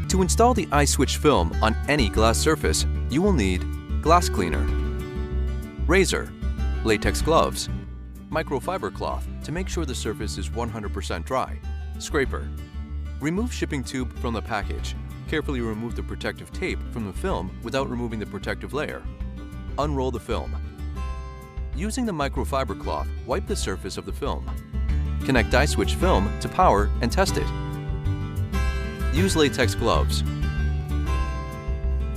To install the iSwitch film on any glass surface, you will need glass cleaner, razor, latex gloves, microfiber cloth to make sure the surface is 100% dry, scraper. Remove shipping tube from the package. Carefully remove the protective tape from the film without removing the protective layer. Unroll the film. Using the microfiber cloth, wipe the surface of the film. Connect iSwitch film to power and test it. Use latex gloves.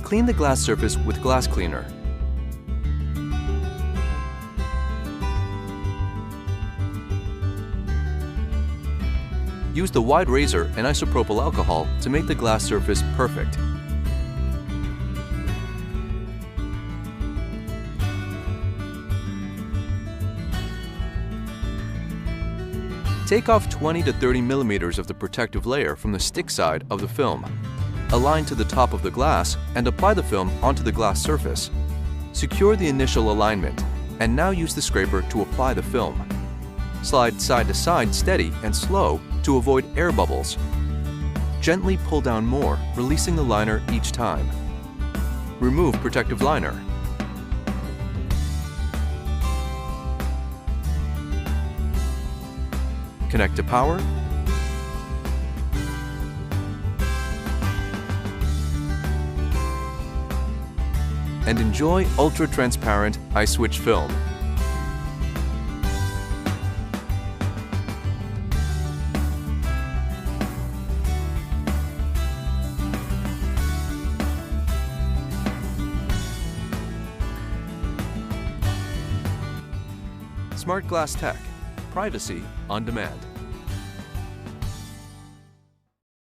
Clean the glass surface with glass cleaner. Use the wide razor and isopropyl alcohol to make the glass surface perfect. Take off 20 to 30 millimeters of the protective layer from the stick side of the film. Align to the top of the glass and apply the film onto the glass surface. Secure the initial alignment and now use the scraper to apply the film. Slide side to side steady and slow to avoid air bubbles. Gently pull down more, releasing the liner each time. Remove protective liner. Connect to power. And enjoy ultra-transparent iSwitch film. Smart Glass Tech. Privacy on demand.